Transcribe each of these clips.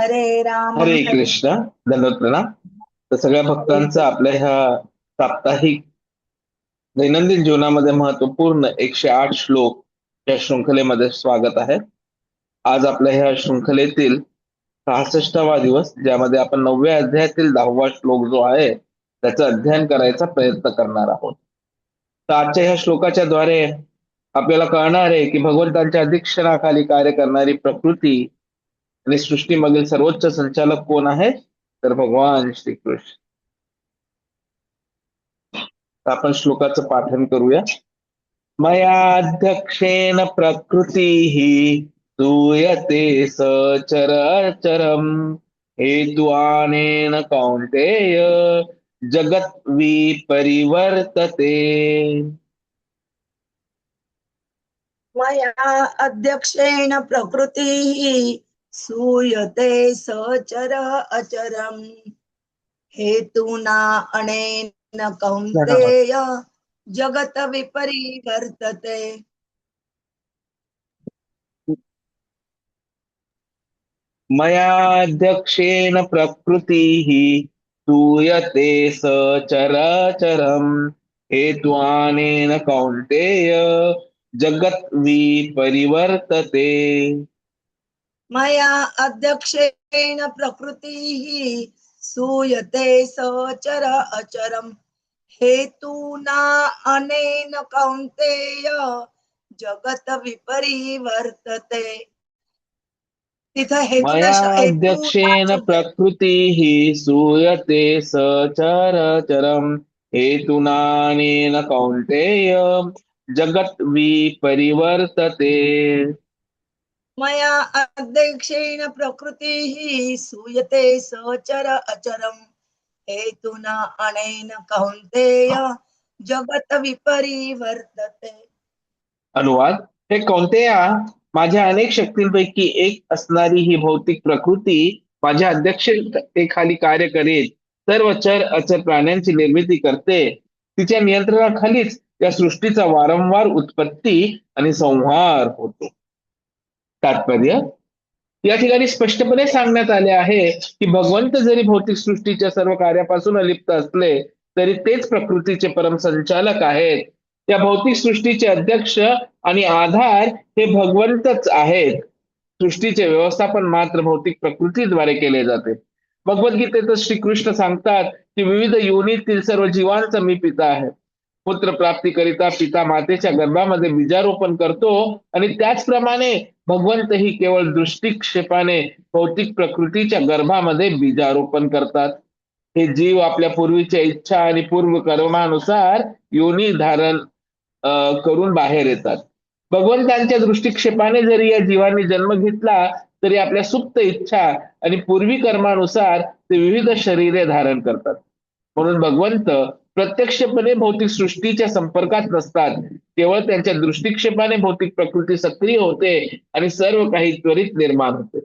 हरे राम हरे हरे कृष्ण. दंडवत प्रणाम. तर सगळ्या भक्तांचं आपल्या ह्या साप्ताहिक दैनंदिन जीवनामध्ये महत्वपूर्ण 108 श्लोक या शृंखलेमध्ये स्वागत आहे. आज आपल्या ह्या शृंखलेतील 66वा दिवस, ज्यामध्ये आपण 9व्या अध्यायातील 10वा श्लोक जो आहे त्याचं अध्ययन करायचा प्रयत्न करणार आहोत. तर आजच्या ह्या श्लोकाच्या द्वारे आपल्याला कळणार आहे की भगवंतांच्या अधिक्षणाखाली कार्य करणारी प्रकृती आणि सृष्टीमधील सर्वोच्च संचालक कोण आहे, तर भगवान श्रीकृष्ण. तर आपण श्लोकाचं पाठन करूया. मयाध्यक्षेण प्रकृतीः सूयते सचराचरम् हेतुआनेन कौन्तेय जगत् विपरिवर्तते. मया अध्यक्षेण प्रकृतिः सूयते सचर अचरम् हेतुना अनेन कौन्तेय जगत विपरिवर्तते। मयाध्यक्षेण प्रकृतीः सूयते सचराचरम् हेतुआनेन कौन्तेय जगत् विपरिवर्तते. मया अध्यक्षेण प्रकृतिः सूयते सचर अचरम् हेतुना अनेन कौन्तेय जगत विपरिवर्तते। तिथं हेतुना हेतू मयाध्यक्षेण प्रकृतीः सूयते सचराचरम् हेतुनानेन कौन्तेय जगत् विपरिवर्तते. मया अध्यक्षेण प्रकृतिः सूयते सचर अचरम् हेतुना अनेन कौन्तेय जगत विपरिवर्तते। अनुवाद. हे कौंतेया, माझ्या अनेक शक्तींपैकी एक असणारी ही भौतिक प्रकृती माझ्या अध्यक्षतेखाली कार्य करेल. सर्व चर अचर प्राण्यांची निर्मिती करते. तिच्या नियंत्रणाखालीच या सृष्टीचा वारंवार उत्पत्ती आणि संहार होतो. तात्पर्य. या ठिकाणी स्पष्टपणे सांगण्यात आले आहे की भगवंत जरी भौतिक सृष्टीच्या सर्व कार्यापासून अलिप्त असले तरी तेच प्रकृतीचे परमसंचालक आहेत. या भौतिक सृष्टीचे अध्यक्ष आणि आधार हे भगवंतच आहेत. सृष्टीचे व्यवस्थापन मात्र भौतिक प्रकृतीद्वारे केले जाते. भगवद्गीतेत श्रीकृष्ण सांगतात की विविध योनीतील सर्व जीवांचा मी पिता आहे. पुत्र प्राप्तीकरिता पिता मातेच्या गर्भामध्ये बीजारोपण करतो आणि त्याचप्रमाणे भगवंत ही केवळ दृष्टिक्षेपाने भौतिक प्रकृतीच्या गर्भामध्ये बीजारोपण करतात. हे जीव आपल्या पूर्वीच्या इच्छा आणि पूर्व कर्मानुसार योनी धारण करून बाहेर येतात. भगवंतांच्या दृष्टिक्षेपाने जरी या जीवांनी जन्म घेतला तरी आपल्या सुप्त इच्छा आणि पूर्वी कर्मानुसार ते विविध शरीरे धारण करतात. म्हणून भगवंत प्रत्यक्षपणे भौतिक सृष्टीच्या संपर्कात नसतात. केवळ त्यांच्या दृष्टिक्षेपाने भौतिक प्रकृती सक्रिय होते आणि सर्व काही त्वरित निर्माण होते.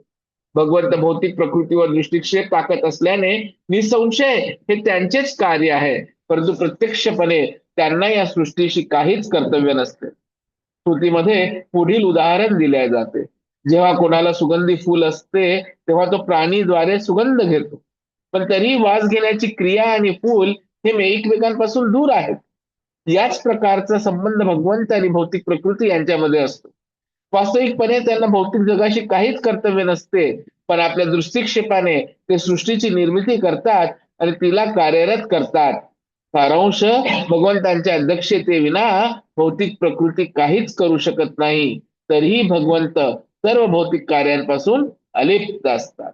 भगवंत भौतिक प्रकृतीवर दृष्टिक्षेप टाकत असल्याने निसंशय हे त्यांचेच कार्य आहे, परंतु प्रत्यक्षपणे त्यांना या सृष्टीशी काहीच कर्तव्य नसते. कृतीमध्ये पुढील उदाहरण दिले जाते. जेव्हा कोणाला सुगंधी फूल असते तेव्हा तो प्राणीद्वारे सुगंध घेतो, पण तरीही वास घेण्याची क्रिया आणि फूल हे एकमेकांपासून दूर आहेत. याच प्रकारचा संबंध भगवंत आणि भौतिक प्रकृती यांच्यामध्ये असतो. वास्तविकपणे त्यांना भौतिक जगाशी काहीच कर्तव्य नसते, पण आपल्या दृष्टिक्षेपाने ते सृष्टीची निर्मिती करतात आणि तिला कार्यरत करतात. सारांश. भगवंतांच्या अध्यक्षतेविना भौतिक प्रकृती काहीच करू शकत नाही. तरीही भगवंत सर्व भौतिक कार्यांपासून अलिप्त असतात.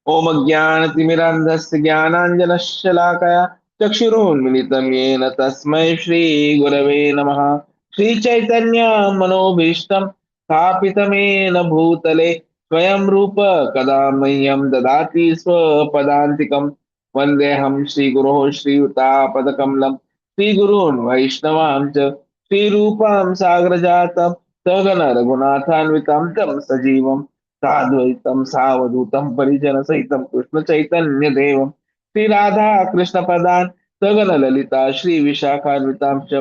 ओम ज्ञानतिमिरान्धस्य ज्ञानाञ्जनशलाकया चक्षुरुन्मिलितं येन तस्मै श्रीगुरवे नमः. श्रीचैतन्य मनोभीष्टं स्थापितमेन भूतले स्वयं रूप कदा मह्यं ददाति स्वपदान्तिकं. वन्देऽहं श्रीगुरोः श्रीयुतापदकमलं श्रीगुरून् वैष्णवांश्च श्रीरूपं साग्रजातं सगण रघुनाथान्वितं तं सजीवम् साद्वैतं सावधूतं परिजनसहितं कृष्ण चैतन्य देवं श्री राधा कृष्ण पदान् सगन ललिता श्री विशाखान्वितांश.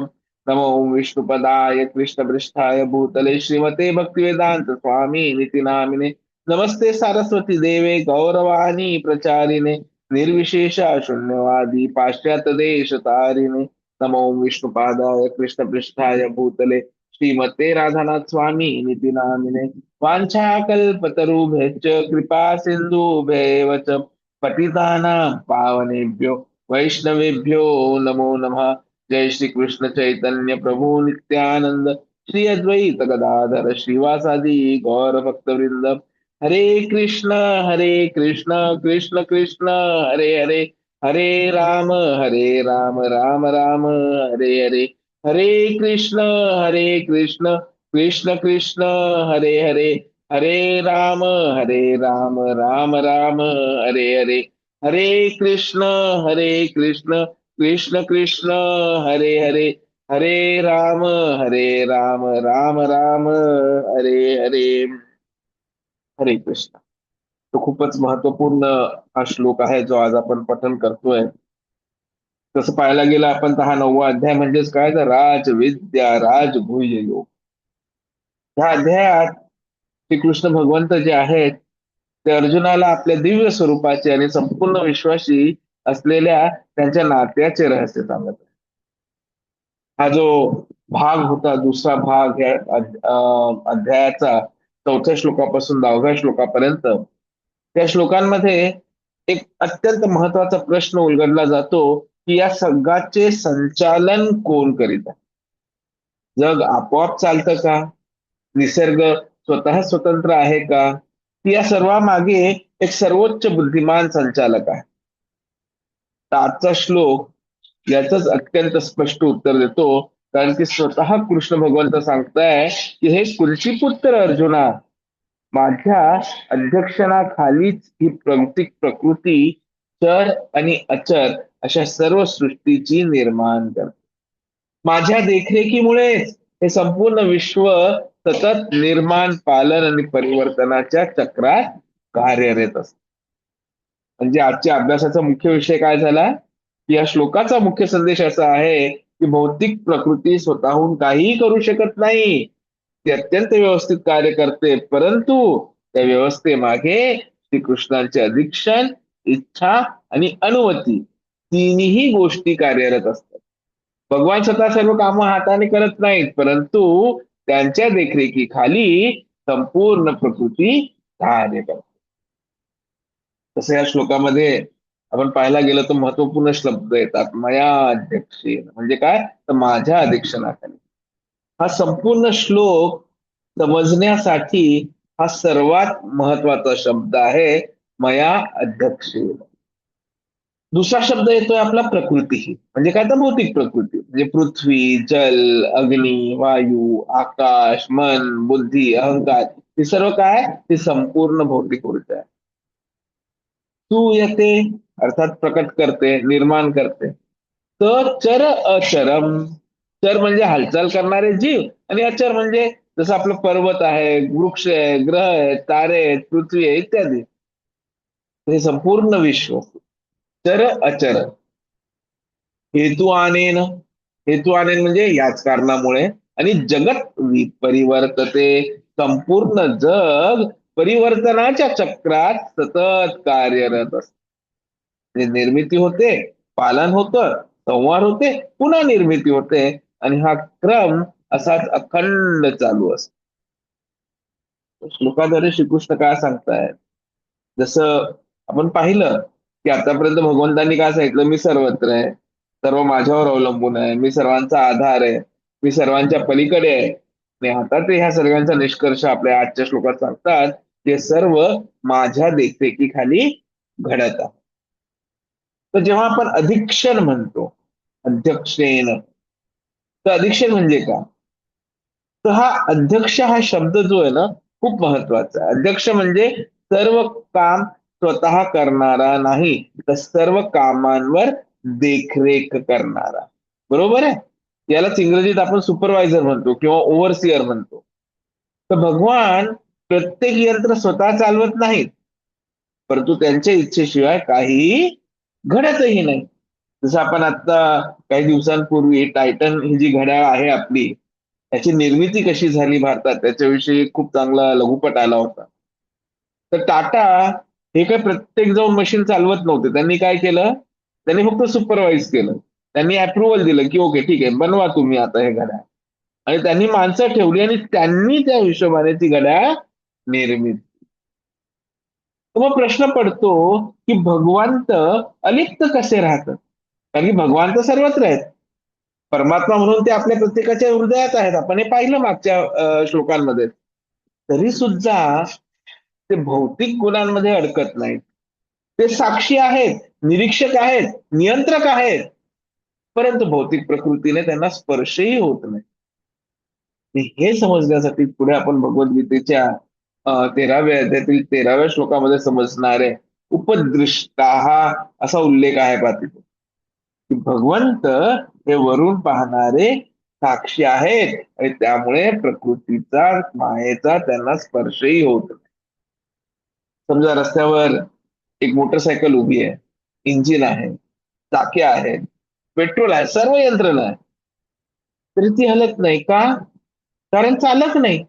नमो विष्णुपदाय कृष्णपृष्ठाय भूतले श्रीमते भक्तिवेदांत स्वामी निति नामिने नमस्ते सारस्वती देवे गौरवाणी प्रचारिणे निर्विशेष शून्यवादी पाश्चात्य देश तारिणे नमो विष्णुपादाय कृष्णपृष्ठाय भूतले श्रीमते राधानाथ स्वामी निती नामिने वाञ्छाकल्पतरुभ्यश्च कृपा सिन्धुभ्येव च पतितानां पावनेभ्यो वैष्णवेभ्यो नमो नमः। जय श्री कृष्ण चैतन्य प्रभु नित्यानंद श्री अद्वैत गदाधर श्रीवासादि गौर भक्तवृंद। हरे कृष्ण कृष्ण कृष्ण हरे हरे, हरे राम राम राम हरे हरे। हरे कृष्ण कृष्ण कृष्ण हरे हरे, हरे राम राम राम हरे हरे। हरे कृष्ण कृष्ण कृष्ण हरे हरे, हरे राम राम राम हरे हरे। हरे कृष्ण। तो खूपच महत्वपूर्ण हा श्लोक आहे जो आज आपण पठन करतोय। तसं पाहायला गेलं आपण तर हा 9वा अध्याय म्हणजेच काय तर राजविद्या राजगुह्य योग। ह्या अध्यायात श्रीकृष्ण भगवंत जे आहेत ते अर्जुनाला आपल्या दिव्य स्वरूपाचे आणि संपूर्ण विश्वाशी असलेल्या त्यांच्या नात्याचे रहस्य सांगत आहेत। हा जो भाग होता दुसरा भाग या अध्यायाचा 4थ्या श्लोकापासून 10व्या श्लोकापर्यंत, त्या श्लोकांमध्ये एक अत्यंत महत्वाचा प्रश्न उलगडला जातो की या सगळ्याचे संचालन कोण करीत आहे? जग आपोआप चालतं का? निसर्ग स्वतः स्वतंत्र आहे का? की या सर्वामागे एक सर्वोच्च बुद्धिमान संचालक आहे? तर आजचा श्लोक याचंच अत्यंत स्पष्ट उत्तर देतो, कारण की स्वतः कृष्ण भगवंत सांगताय की हे कुंतीपुत्र अर्जुना, माझ्या अध्यक्षणाखालीच ही भौतिक प्रकृती चर आणि अचर अशा सर्व सृष्टीची निर्माण करते। माझ्या देखरेखीमुळेच हे संपूर्ण विश्व सतत निर्माण पालन आणि परिवर्तनाच्या चक्रात कार्यरत असते। म्हणजे आजच्या अभ्यासाचा मुख्य विषय काय झाला की या श्लोकाचा मुख्य संदेश असा आहे की भौतिक प्रकृती स्वतःहून काहीही करू शकत नाही, ती अत्यंत व्यवस्थित कार्य करते, परंतु त्या व्यवस्थेमागे श्रीकृष्णांचे अधिक्षण, इच्छा आणि अनुमती तिन्ही गोष्टी कार्यरत असतात। भगवान स्वतः सर्व कामं हाताने करत नाहीत, परंतु त्यांच्या देखरेखीखाली संपूर्ण प्रकृती कार्य करते। तसं या श्लोकामध्ये आपण पाहायला गेलं तर महत्वपूर्ण शब्द येतात, मया अध्यक्षेन म्हणजे काय तर माझ्या अधिक्षणाखाली। हा संपूर्ण श्लोक समजण्यासाठी हा सर्वात महत्वाचा शब्द आहे, मया अध्यक्षेन। दुसरा शब्द येतोय आपला प्रकृती, म्हणजे काय तर भौतिक प्रकृती, म्हणजे पृथ्वी, जल, अग्नी, वायू, आकाश, मन, बुद्धी, अहंकार, हे सर्व काय हे संपूर्ण भौतिक ऊर्जा आहे। तू येते अर्थात प्रकट करते, निर्माण करते। तर चर अचरम, चर म्हणजे हालचाल करणारे जीव, आणि अचर म्हणजे जसं आपलं पर्वत आहे, वृक्ष आहे, ग्रह आहेत, तारे आहेत, पृथ्वी आहे इत्यादी, हे संपूर्ण विश्व चर अचर। हेतू आणेन, हेतू आणेन म्हणजे याच कारणामुळे, आणि जगत परिवर्तते, संपूर्ण जग परिवर्तनाच्या चक्रात सतत कार्यरत असते। म्हणजे निर्मिती होते, पालन होतं, संहार होते, पुन्हा निर्मिती होते, आणि हा क्रम असाच अखंड चालू असतो। श्लोकाद्वारे श्रीकृष्ण काय सांगतायत, जसं आपण पाहिलं की आतापर्यंत भगवंतांनी काय सांगितलं, मी सर्वत्र आहे, सर्व माझ्यावर अवलंबून आहे, मी सर्वांचा आधार आहे, मी सर्वांच्या पलीकडे आहे। आणि आता ते ह्या सर्वांचा निष्कर्ष आपल्या आजच्या श्लोकात सांगतात, ते सर्व माझ्या देखरेखीखाली घडत आहे। तर जेव्हा आपण अधिक्षण म्हणतो, अध्यक्षेन, तर अधिक्षण म्हणजे काय, तर हा अध्यक्ष हा शब्द जो आहे ना खूप महत्वाचा आहे। अध्यक्ष म्हणजे सर्व काम स्वतः करणारा नाही, तर सर्व कामांवर देखरेख करणारा, बरोबर आहे। यालाच इंग्रजीत आपण सुपरवायझर म्हणतो किंवा ओव्हरसिअर म्हणतो। तर भगवान प्रत्येक यंत्र स्वतः चालवत नाहीत, परंतु त्यांच्या इच्छेशिवाय काहीही घडतही नाही। जसं आपण आता काही दिवसांपूर्वी टायटन ही जी घड्याळ आहे आपली, याची निर्मिती कशी झाली भारतात त्याच्याविषयी खूप चांगला लघुपट आला होता। तर टाटा हे काय प्रत्येक जाऊन मशीन चालवत नव्हते. त्यांनी काय केलं, त्यांनी फक्त सुपरवाइज केलं. त्यांनी अप्रुव्हल दिलं की ओके ठीक आहे, बनवा तुम्ही आता हे घड्याळ. आणि त्यांनी माणसं ठेवली आणि त्यांनी त्या हिशोबाने ती घड्याळ निर्मित. तर मग प्रश्न पडतो की भगवंत अलिप्त कसे राहतात? कारण की भगवान तर सर्वत्र आहेत. परमात्मा म्हणून ते आपल्या प्रत्येकाच्या हृदयात आहेत. आपण हे पाहिलं मागच्या श्लोकांमध्ये. तरी सुद्धा ते भौतिक गुणांमध्ये अडकत नाहीत. ते साक्षी आहेत, निरीक्षक आहेत, नियंत्रक आहेत, परंतु भौतिक प्रकृतीने त्यांना स्पर्शही होत नाही. आणि हे समजण्यासाठी पुढे आपण भगवद्गीतेच्या 13व्या अध्यायातील 13व्या श्लोकामध्ये समजणारे उपदृष्टा असा उल्लेख आहे पहा तिथे, की भगवंत हे वरून पाहणारे साक्षी आहेत आणि त्यामुळे प्रकृतीचा मायेचा त्यांना स्पर्शही होत नाही. समजा रस्त्यावर एक मोटरसायकल उभी आहे, इंजिन आहे, चाके आहेत, पेट्रोल आहे, सर्व यंत्रणा आहे, तरी ती हलत नाही का? कारण चालक नाही.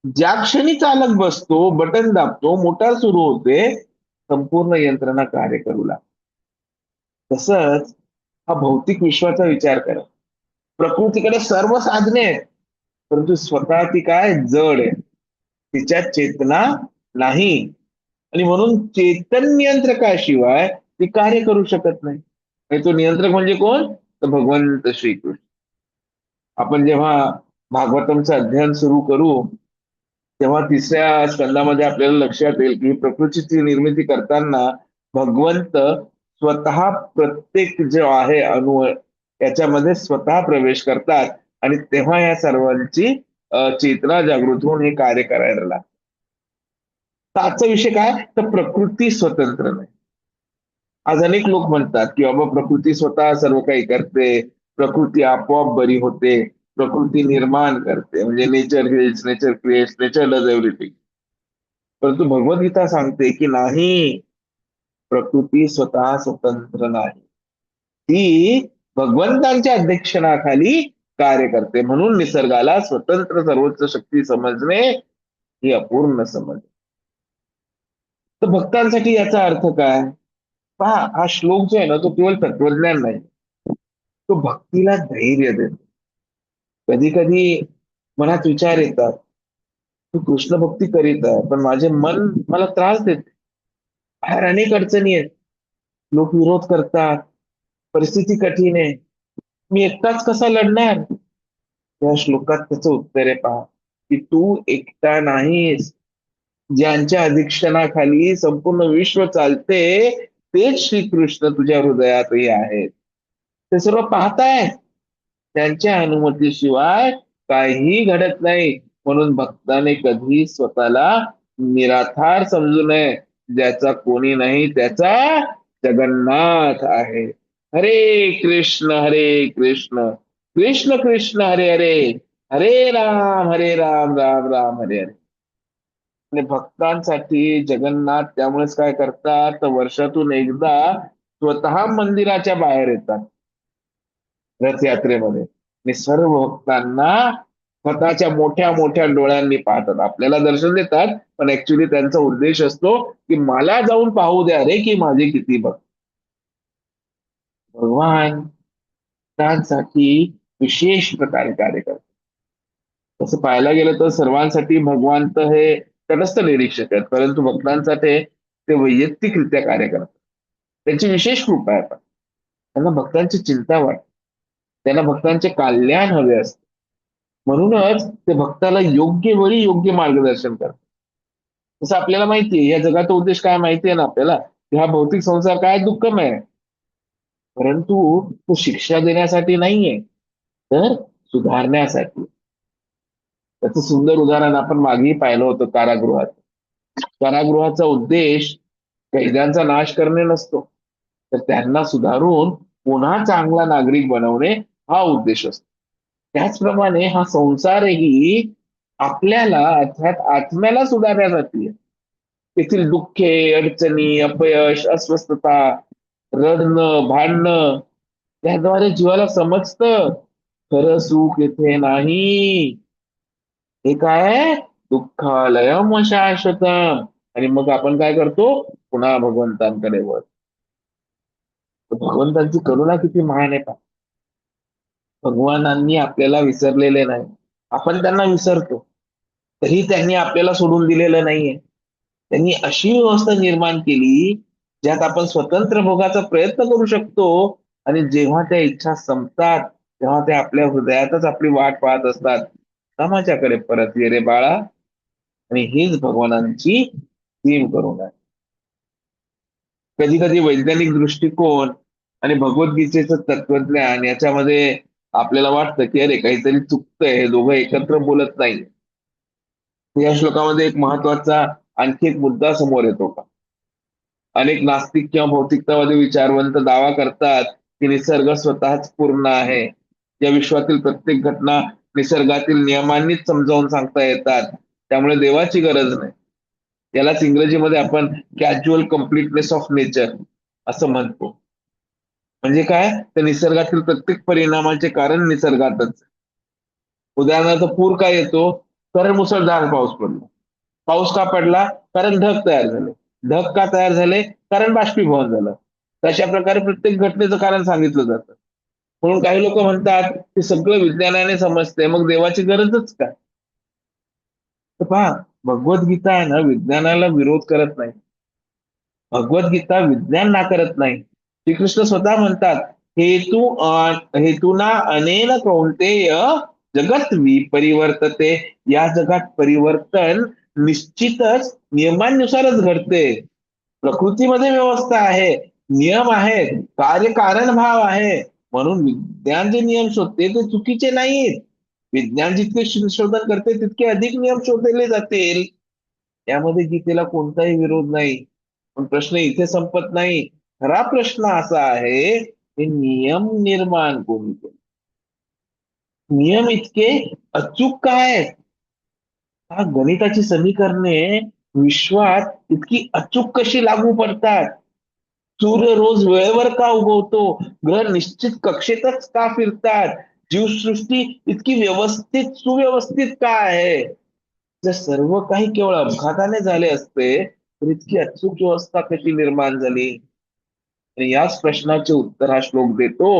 ज्या क्षणी चालक बसतो, बटन दाबतो, मोटार सुरू होते, संपूर्ण यंत्रणा कार्य करू लागते. तसंच हा भौतिक विश्वाचा विचार करा. प्रकृतीकडे सर्व साधने आहेत, परंतु स्वतः ती काय जड आहे. तिच्यात चेतना नाही आणि म्हणून चेतन नियंत्रकाशिवाय ती कार्य करू शकत नाही. आणि तो नियंत्रक म्हणजे कोण? तर भगवंत श्रीकृष्ण. आपण जेव्हा भागवतमचं अध्ययन सुरू करू, तेव्हा 3ऱ्या स्कंदामध्ये आपल्याला लक्षात येईल की प्रकृतीची निर्मिती करताना भगवंत स्वतः प्रत्येक जो आहे अणु याच्यामध्ये स्वतः प्रवेश करतात आणि तेव्हा या सर्वांची चेतना जागृत होऊन हे कार्य करायला लागतं. तर आजचा विषय काय, तर प्रकृती स्वतंत्र नाही. आज अनेक लोक म्हणतात की बाबा प्रकृती स्वतः सर्व काही करते, प्रकृती आपोआप बरी होते, प्रकृती निर्माण करते, म्हणजे nature hills, nature creates, nature does everything. परंतु भगवद्गीता सांगते की नाही, प्रकृती स्वतः स्वतंत्र नाही. ती भगवंतांच्या अध्यक्षणाखाली कार्य करते. म्हणून निसर्गाला स्वतंत्र सर्वोच्च शक्ती समजणे ही अपूर्ण समज. तर भक्तांसाठी याचा अर्थ काय? पहा, हा श्लोक जो आहे ना, तो केवळ तत्वज्ञान नाही, तो भक्तीला धैर्य देतो. कधी कधी मनात विचार येतात, तू कृष्ण भक्ती करीत आहे पण माझे मन मला त्रास देते, बाहेर अनेक अडचणी आहेत, लोक विरोध करतात, परिस्थिती कठीण आहे, मी एकटाच कसा लढणार? या श्लोकात त्याचं उत्तर आहे पहा, की तू एकटा नाहीस. ज्यांच्या अधिक्षणाखाली संपूर्ण विश्व चालते तेच श्रीकृष्ण तुझ्या हृदयातही आहेत. ते सर्व पाहतायत, त्यांच्या अनुमतीशिवाय काहीही घडत नाही. म्हणून भक्ताने कधी स्वतःला निराधार समजू नये. ज्याचा कोणी नाही त्याचा जगन्नाथ आहे. हरे कृष्ण कृष्ण कृष्ण हरे हरे, हरे राम राम राम हरे हरे. आणि भक्तांसाठी जगन्नाथ त्यामुळेच काय करतात, तर वर्षातून एकदा स्वतः मंदिराच्या बाहेर येतात रथयात्रेमध्ये आणि सर्व भक्तांना स्वतःच्या मोठ्या मोठ्या डोळ्यांनी पाहतात. आपल्याला दर्शन देतात, पण ऍक्च्युली त्यांचा उद्देश असतो की मला जाऊन पाहू द्या रे की माझे किती भक्त. भगवान भक्तांसाठी विशेष प्रकारे कार्य करतात. तसं पाहायला गेलं तर सर्वांसाठी भगवान तर हे तटस्थ निरीक्षक आहेत, परंतु भक्तांसाठी ते वैयक्तिकरित्या कार्य करतात. त्यांची विशेष कृपा आहे. त्यांना भक्तांची चिंता वाटते, त्यांना भक्तांचे कल्याण हवे असते. म्हणूनच ते भक्ताला योग्य वेळी योग्य मार्गदर्शन करतात. तसं आपल्याला माहितीये या जगाचा उद्देश काय माहितीये ना आपल्याला, की हा भौतिक संसार काय दुःखमय आहे, परंतु तो शिक्षा देण्यासाठी नाहीये, तर सुधारण्यासाठी. त्याचं सुंदर उदाहरण आपण मागेही पाहिलं होतं कारागृहात. कारागृहाचा उद्देश कैद्यांचा नाश करणे नसतो, तर त्यांना सुधारून पुन्हा चांगला नागरिक बनवणे हा उद्देश असतो. त्याचप्रमाणे हा संसारही आपल्याला अर्थात आत्म्याला सुधारण्यासाठी आहे. तेथील दुःखे, अडचणी, अपयश, अस्वस्थता, रडणं, भांडणं त्याद्वारे जीवाला समजतं खरं सुख येथे नाही. हे काय? दुःखालयम शाश्वतम. आणि मग आपण काय करतो, पुन्हा भगवंतांकडे वळ. भगवंतांची करुणा किती महान आहे. भगवानांनी आपल्याला विसरलेले नाही, आपण त्यांना विसरतो, तरी त्यांनी आपल्याला सोडून दिलेलं नाहीये. त्यांनी अशी व्यवस्था निर्माण केली ज्यात आपण स्वतंत्र भोगाचा प्रयत्न करू शकतो. आणि जेव्हा त्या इच्छा संपतात तेव्हा ते आपल्या हृदयातच आपली वाट पाहत असतात. का माझ्याकडे परत ये रे बाळा. आणि हीच भगवानांची तीन करुणा आहे. कधी कधी वैज्ञानिक दृष्टिकोन आणि भगवद्गीतेचं तत्वज्ञान याच्यामध्ये आपल्याला वाटतं की अरे काहीतरी चुकतंय, हे दोघं एकत्र बोलत नाही. या श्लोकामध्ये एक महत्वाचा आणखी एक मुद्दा समोर येतो का. अनेक नास्तिक किंवा भौतिकतावादी विचारवंत दावा करतात की निसर्ग स्वतःच पूर्ण आहे. या विश्वातील प्रत्येक घटना निसर्गातील नियमांनीच समजावून सांगता येतात, त्यामुळे देवाची गरज नाही. यालाच इंग्रजीमध्ये आपण कॅज्युअल कम्प्लिटनेस ऑफ नेचर असं म्हणतो. म्हणजे काय, तर निसर्गातील प्रत्येक परिणामाचे कारण निसर्गातच. उदाहरणार्थ पूर का येतो, कारण मुसळधार पाऊस पडला. पाऊस का पडला, कारण ढग तयार झाले. ढग का तयार झाले, कारण बाष्पीभवन झालं. तशा प्रकारे प्रत्येक घटनेचं कारण सांगितलं जातं. म्हणून काही लोक म्हणतात की सगळं विज्ञानाने समजते, मग देवाची गरजच काय. तर पहा, भगवद्गीता आहे ना विज्ञानाला विरोध करत नाही. भगवद्गीता विज्ञान नाकारत नाही. श्रीकृष्ण स्वतः म्हणतात, हेतुना अनेन कौंतेय जगत विपरिवर्तते. या जगात परिवर्तन निश्चितच नियमांनुसारच घडते. प्रकृतीमध्ये व्यवस्था आहे, नियम आहेत, कार्यकारण भाव आहे. म्हणून विज्ञान जे नियम शोधते ते चुकीचे नाहीत. विज्ञान जितके संशोधन करते तितके अधिक नियम शोधले जातील. यामध्ये गीतेला कोणताही विरोध नाही. पण प्रश्न इथे संपत नाही. खरा प्रश्न असा आहे, हे नियम निर्माण कोणी केले. नियम इतके अचूक काय. हा, गणिताची समीकरणे विश्वात इतकी अचूक कशी लागू पडतात. सूर्य रोज वेळेवर का उगवतो, ग्रह निश्चित कक्षेतच का फिरतात, जीवसृष्टी इतकी व्यवस्थित सुव्यवस्थित का आहे. जर सर्व काही केवळ अपघाताने झाले असते तर इतकी अचूक व्यवस्था कशी निर्माण झाली. आणि याच प्रश्नाचे उत्तर हा श्लोक देतो,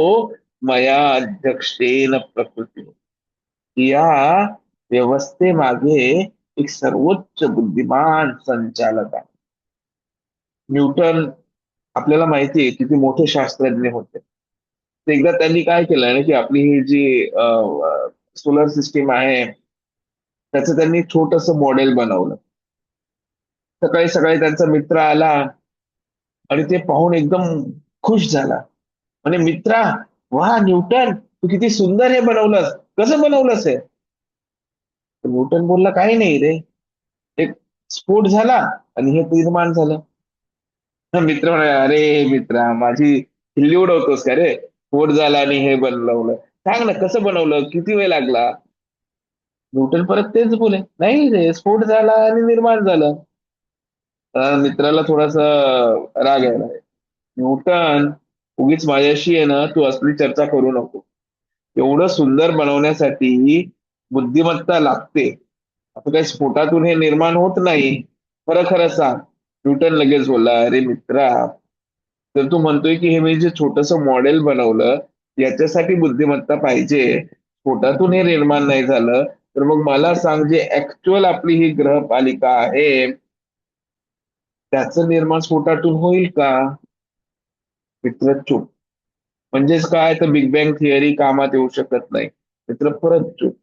मया अध्यक्षेन प्रकृती. या व्यवस्थेमागे एक सर्वोच्च बुद्धिमान संचालक आहे. न्यूटन आपल्याला माहिती आहे किती मोठे शास्त्रज्ञ होते. तर एकदा त्यांनी काय केलं ना, की आपली ही जी सोलर सिस्टीम आहे त्याचं त्यांनी छोटस मॉडेल बनवलं. सकाळी सकाळी त्यांचा मित्र आला आणि ते पाहून एकदम खुश झाला. म्हणे, मित्रा, वा न्यूटन, तू किती सुंदर हे बनवलंस, कसं बनवलंस हे. तर न्यूटन बोलला, काही नाही रे, एक स्फोट झाला आणि हे निर्माण झालं. मित्र म्हणाले, अरे मित्रा, माझी खिल्ली उडवतोस का रे, स्फोट झाला आणि हे बनवलं, सांग ना कसं बनवलं, किती वेळ लागला. न्यूटन परत तेच बोले, नाही रे, स्फोट झाला आणि निर्माण झालं. मित्राला थोडासा राग यायला. न्यूटन, उगीच माझ्याशी आहे ना तू असली चर्चा करू नको. एवढं सुंदर बनवण्यासाठी बुद्धिमत्ता लागते. आता काही स्फोटातून हे निर्माण होत नाही. खरं खरं सांग. न्यूटन लगेच बोलला, अरे मित्रा, तर तू म्हणतोय की हे मी जे छोटस मॉडेल बनवलं याच्यासाठी बुद्धिमत्ता पाहिजे, स्फोटातून हे निर्माण नाही झालं, तर मग मला सांग, जे ऍक्च्युअल आपली ही ग्रहपालिका आहे त्याचं निर्माण स्फोटातून होईल का. मित्र चूप. म्हणजेच काय, तर बिग बँग थिअरी कामात येऊ शकत नाही. मित्र परत चूप.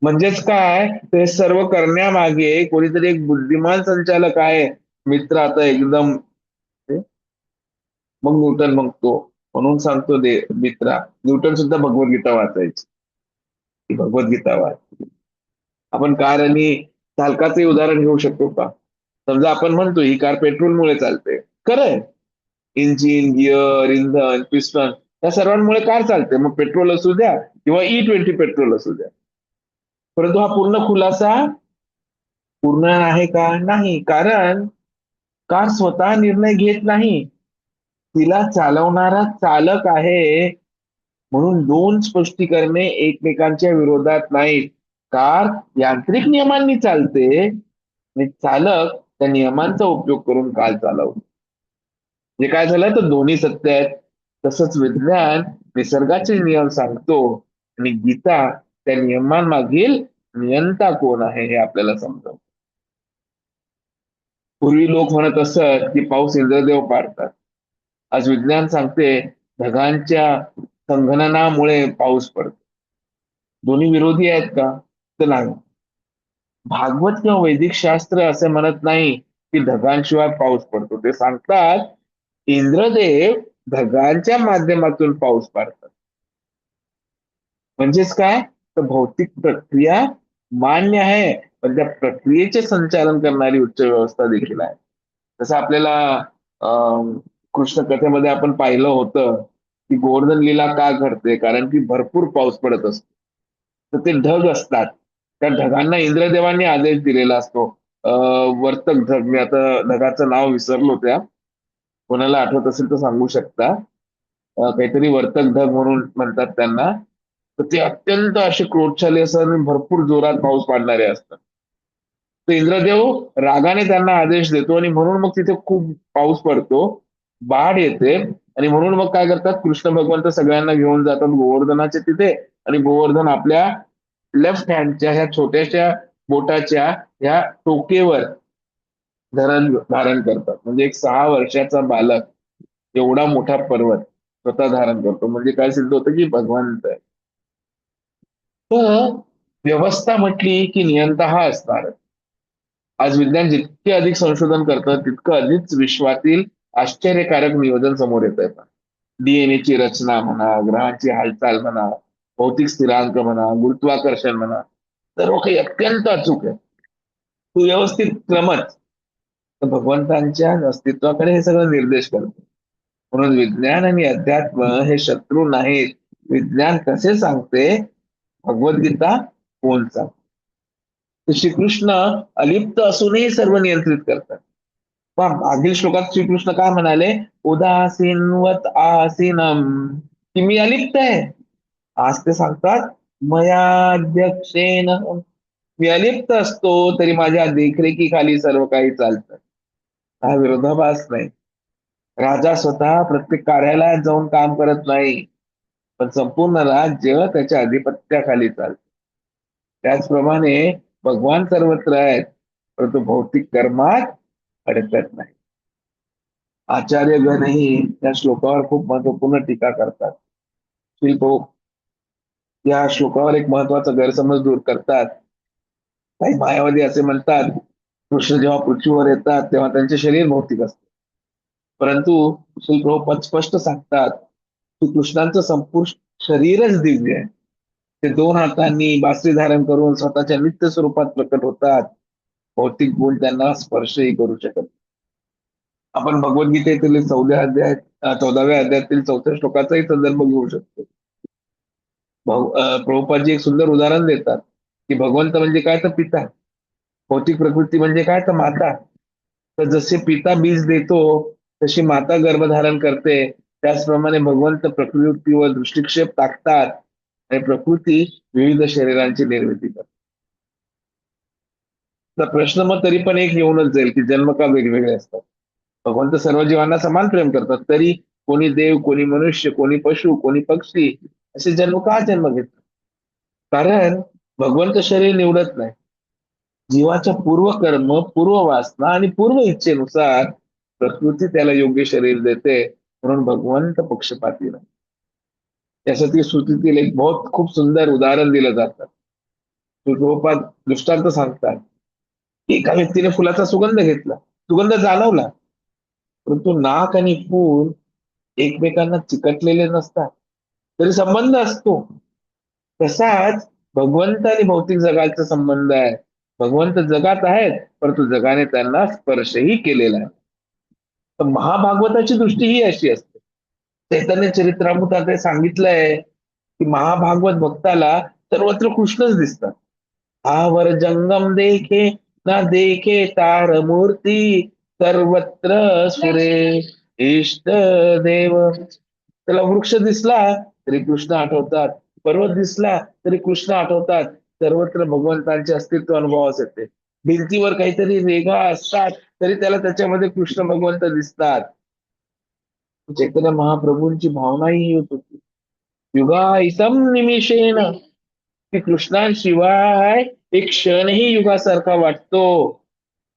म्हणजेच काय, ते सर्व करण्यामागे कोणीतरी एक बुद्धिमान संचालक आहे. मित्र आता एकदम. मग न्यूटन म्हणतो, म्हणून सांगतो दे मित्रा, न्यूटन सुद्धा भगवद्गीता वाचायची. ती भगवद्गीता वाच. आपण कार आणि चालकाचे उदाहरण घेऊ शकतो का. समजा आपण म्हणतो ही कार पेट्रोलमुळे चालते, खरंय. इंजिन, गिअर, इंधन, पिस्टन या सर्वांमुळे कार चालते. मग पेट्रोल असू द्या किंवा E20 पेट्रोल असू द्या. परंतु हा पूर्ण खुलासा पूर्ण आहे का, नाही. कारण कार स्वतः निर्णय घेत नाही, तिला चालवणारा चालक आहे. म्हणून दोन स्पष्टीकरणे एकमेकांच्या विरोधात नाहीत. कार यांत्रिक नियमांनी चालते आणि चालक त्या नियमांचा उपयोग करून काल चालवतो. जे काय झालं तर दोन्ही सत्य आहेत. तसंच विज्ञान निसर्गाचे नियम सांगतो आणि गीता त्या नियमांमागील नियंता कोण आहे हे आपल्याला समजवतं. पूर्वी लोक म्हणत असत की पाऊस इंद्रदेव पाडतात. आज विज्ञान सांगते ढगांच्या संघननामुळे पाऊस पडतो. दोन्ही विरोधी आहेत का? तर नाही. भागवत किंवा वैदिक शास्त्र असे म्हणत नाही की ढगांशिवाय पाऊस पडतो. ते सांगतात इंद्रदेव ढगांच्या माध्यमातून पाऊस पाडतात. म्हणजेच काय तर भौतिक प्रक्रिया मान्य आहे, पण त्या प्रक्रियेचे संचालन करणारी उच्च व्यवस्था देखील आहे. जसं आपल्याला अं, कृष्ण कथेमध्ये आपण पाहिलं होतं की गोवर्धन लीला का घडते, कारण की भरपूर पाऊस पडत असतो. तर ते ढग असतात, त्या ढगांना इंद्रदेवांनी आदेश दिलेला असतो. वर्तक ढग, मी आता ढगाचं नाव विसरलो, त्या कोणाला आठवत असेल तर सांगू शकता. काहीतरी वर्तक ढग म्हणून म्हणतात त्यांना. तर ते अत्यंत असे क्रोधशाली असतात आणि भरपूर जोरात पाऊस पाडणारे असतात. तर इंद्रदेव रागाने त्यांना आदेश देतो आणि म्हणून मग तिथे खूप पाऊस पडतो, बाढ येते. आणि म्हणून मग काय करतात कृष्ण भगवंत सगळ्यांना घेऊन जातात गोवर्धनाच्या तिथे, आणि गोवर्धन आपल्या लेफ्ट हँडच्या ह्या छोट्याशा बोटाच्या ह्या टोकेवर धरण धारण करतात. म्हणजे एक 6 वर्षाचा बालक एवढा मोठा पर्वत स्वतः धारण करतो, म्हणजे काय सिद्ध होतं की भगवंत आहे. तर व्यवस्था म्हटली की नियंता हा असणार. आज विज्ञान जितके अधिक संशोधन करतं तितकं अधिक विश्वातील आश्चर्यकारक नियोजन समोर येत आहे. डीएनए ची रचना म्हणा, ग्रहांची हालचाल म्हणा, भौतिक स्थिरांक म्हणा, गुरुत्वाकर्षण म्हणा, सर्व काही अत्यंत अचूक आहे. सुव्यवस्थित क्रमच तर भगवंतांच्या अस्तित्वाकडे हे सगळं निर्देश करतो. म्हणून विज्ञान आणि अध्यात्म हे शत्रू नाहीत. विज्ञान कसे सांगते, भगवद्गीता कोण सांगते. तर श्रीकृष्ण अलिप्त असूनही सर्व नियंत्रित करतात. पहा मागील श्लोकात श्रीकृष्ण काय म्हणाले, उदासीनवत आसीनम, की मी अलिप्त आहे. आज ते सांगतात मयाध्यक्षेन, मी अलिप्त असतो तरी माझ्या देखरेखीखाली सर्व काही चालतं. हा विरोधाभास नाही. राजा स्वतः प्रत्येक कार्यालयात जाऊन काम करत नाही, पण संपूर्ण राज्य त्याच्या अधिपत्याखाली चालतं. त्याचप्रमाणे भगवान सर्वत्र आहेत, परंतु भौतिक कर्मात अडकत नाही. आचार्यगणही या श्लोकावर खूप महत्वपूर्ण टीका करतात. शिल्पो या श्लोकावर एक महत्वाचा गैरसमज दूर करतात. काही मायावादी असे म्हणतात कृष्ण जेव्हा पृथ्वीवर येतात तेव्हा त्यांचे शरीर भौतिक असते, परंतु श्री प्रभुपाद स्पष्ट सांगतात की कृष्णांचं संपूर्ण शरीरच दिव्य आहे. ते 2 हातांनी बासरी धारण करून स्वतःच्या नित्य स्वरूपात प्रकट होतात. भौतिक गुण त्यांना स्पर्शही करू शकत. आपण भगवद्गीतेतील 14व्या अध्यायातील 4थ्या श्लोकाचाही संदर्भ घेऊ शकतो. प्रभुपादजी एक सुंदर उदाहरण देतात की भगवंत म्हणजे काय तर पिता, भौतिक प्रकृती म्हणजे काय तर माता. तर जसे पिता बीज देतो तशी माता गर्भधारण करते, त्याचप्रमाणे भगवंत प्रकृतीवर दृष्टिक्षेप टाकतात आणि प्रकृती विविध शरीरांची निर्मिती करते. तर प्रश्न मग तरी पण एक येऊनच जाईल की जन्म का वेगवेगळे असतात. भगवंत सर्व जीवांना समान प्रेम करतात, तरी कोणी देव, कोणी मनुष्य, कोणी पशु, कोणी पक्षी असे का जन्म घेतात. कारण भगवंत शरीर निवडत नाही. जीवाच्या पूर्व कर्म, पूर्व वासना आणि पूर्व इच्छेनुसार प्रकृती त्याला योग्य शरीर देते. म्हणून भगवंत पक्षपाती नाही. त्यासाठी श्रुतीतील एक खूप सुंदर उदाहरण दिलं जातं. प्रभुपाद दृष्टांत सांगतात की एका व्यक्तीने फुलाचा सुगंध घेतला, सुगंध जाणवला, परंतु नाक आणि फूल एकमेकांना चिकटलेले नसतात, तरी संबंध असतो. तसाच भगवंत आणि भौतिक जगाचा संबंध आहे. भगवंत जगात आहेत, परंतु जगाने त्यांना स्पर्शही केलेला आहे. तर महाभागवताची दृष्टी ही अशी असते. चैतन्य चरित्रामृतात सांगितलंय की महाभागवत भक्ताला सर्वत्र कृष्णच दिसतात. आवर जंगम देखे ना देखे तार मूर्ती, सर्वत्र सुरे इष्ट देव. त्याला वृक्ष दिसला तरी कृष्ण आठवतात, पर्वत दिसला तरी कृष्ण आठवतात. सर्वत्र भगवंतांचे अस्तित्व अनुभवास येते. भिंतीवर काहीतरी रेघा असतात तरी त्याला त्याच्यामध्ये कृष्ण भगवंत दिसतात. चैतन्य महाप्रभूंची भावनाही ही होत होती. युगायतम निमिषेन, की कृष्णाशिवाय एक क्षणही युगासारखा वाटतो.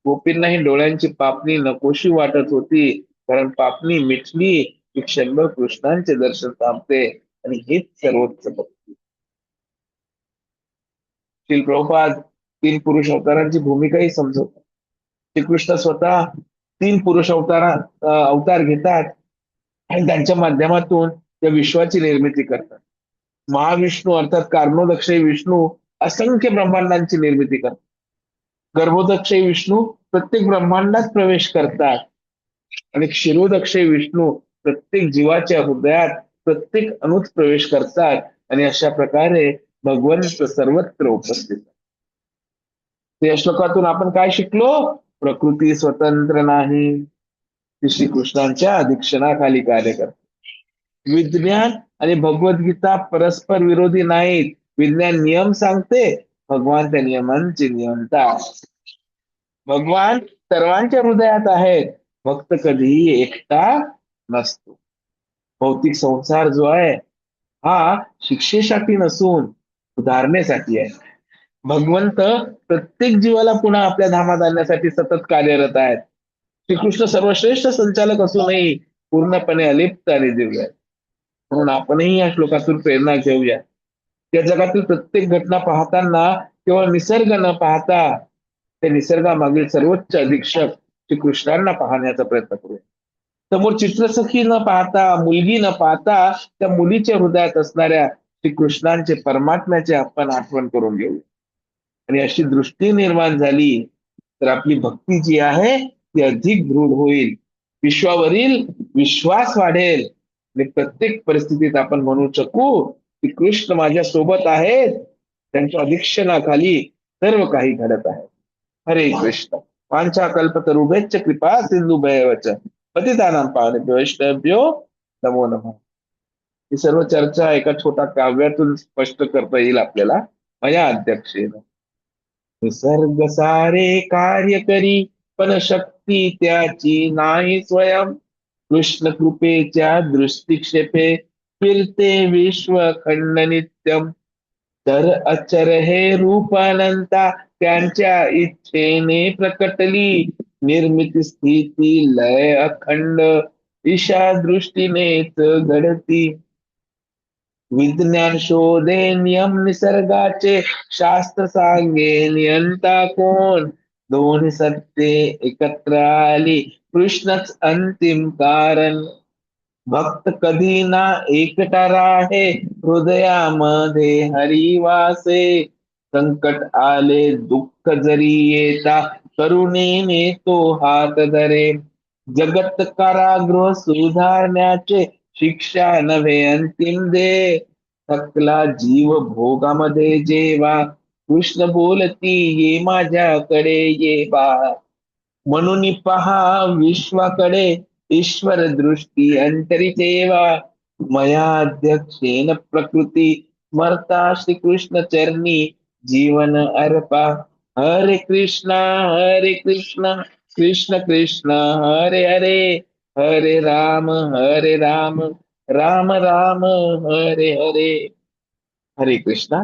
गोपींनाही डोळ्यांची पापणी नकोशी वाटत होती, कारण पापणी मिटली की क्षणभर कृष्णांचे दर्शन थांबते, आणि हेच सर्वोच्च भक्ती. श्री प्रभुपाद तीन पुरुष अवतारांची भूमिकाही समजवतात. श्रीकृष्ण स्वतः तीन पुरुष अवतार घेतात आणि त्यांच्या माध्यमातून त्या विश्वाची निर्मिती करतात. महाविष्णू अर्थात कारणोदक्ष विष्णू असंख्य ब्रह्मांडांची निर्मिती करतात. गर्भोदक्ष विष्णू प्रत्येक ब्रह्मांडात प्रवेश करतात, आणि क्षीरोदक्ष विष्णू प्रत्येक जीवाच्या हृदयात प्रत्येक अणुत प्रवेश करतात, आणि अशा प्रकारे भगवंत सर्वत्र उपस्थित. या श्लोकातून आपण काय शिकलो? प्रकृती स्वतंत्र नाही, ती श्रीकृष्णांच्या अधिक्षणाखाली कार्य करते. विज्ञान आणि भगवद्गीता परस्पर विरोधी नाहीत. विज्ञान नियम सांगते, भगवान त्या नियमांचे नियंता. भगवान सर्वांच्या हृदयात आहेत, भक्त कधीही एकटा नसतो. भौतिक संसार जो आहे हा शिक्षेसाठी नसून सुधारणेसाठी आहे. भगवंत प्रत्येक जीवाला पुन्हा आपल्या धामात आणण्यासाठी सतत कार्यरत आहेत. श्रीकृष्ण सर्वश्रेष्ठ संचालक असूनही पूर्णपणे अलिप्त आणि दिव्य आहेत. म्हणून आपणही या श्लोकातून प्रेरणा घेऊया. या जगातील प्रत्येक घटना पाहताना केवळ निसर्ग न पाहता त्या निसर्गामागील सर्वोच्च अधीक्षक श्रीकृष्णांना पाहण्याचा प्रयत्न करूया. समोर चित्रसखी न पाहता, मुलगी न पाहता, त्या मुलीच्या हृदयात असणाऱ्या श्रीकृष्णांचे परमात्म्याचे आपण आठवण करून घेऊ. आणि अशी दृष्टी निर्माण झाली तर आपली भक्ती जी आहे ती अधिक दृढ होईल, विश्वावरील विश्वास वाढेल, आणि प्रत्येक परिस्थितीत आपण म्हणू शकू की कृष्ण माझ्या सोबत आहेत, त्यांच्या अधिक्षणाखाली सर्व काही घडत आहे. हरे कृष्ण. वांछा कल्पतरुभ्यश्च कृपा सिंधुभ्येव च पतितानां पावनेभ्यो वैष्णवेभ्यो नमो नमः. ही सर्व चर्चा एका छोट्या काव्यातून स्पष्ट करता येईल आपल्याला. माझ्या अध्यक्षेन निसर्ग सारे कार्य करी, पण शक्ती त्याची नाही स्वयं. कृष्ण कृपेच्या दृष्टिक्षेपे फिरते विश्व खंड नित्यम. तर अचर हे रूप अनंता, त्यांच्या इच्छेने प्रकटली. निर्मिती स्थिती लय अखंड, ईशा दृष्टीनेच घडती. विज्ञान शोधे नियम निसर्गाचे, शास्त्र सांगे नियंता कोण. दोन्ही सत्ये एकत्र आली, कृष्णच अंतिम कारण. भक्त कधी ना एकटा राहे, हृदयामध्ये हरिवासे. संकट आले दुःख जरी येता, करुणेने तो हात धरे. जगत कारागृह सुधारण्याचे, शिक्षा नव्हे अंतिम दे. थकला जीव भोगामध्ये जेवा, कृष्ण बोलती ये माझ्याकडे ये बा. म्हणून पहा विश्वाकडे, ईश्वर दृष्टी अंतरी ठेवा. मया अध्यक्षेन प्रकृती, स्मरता श्रीकृष्ण चरणी जीवन अर्पा. हरे कृष्ण कृष्ण कृष्ण हरे हरे, हरे राम राम राम हरे हरे. हरे कृष्णा.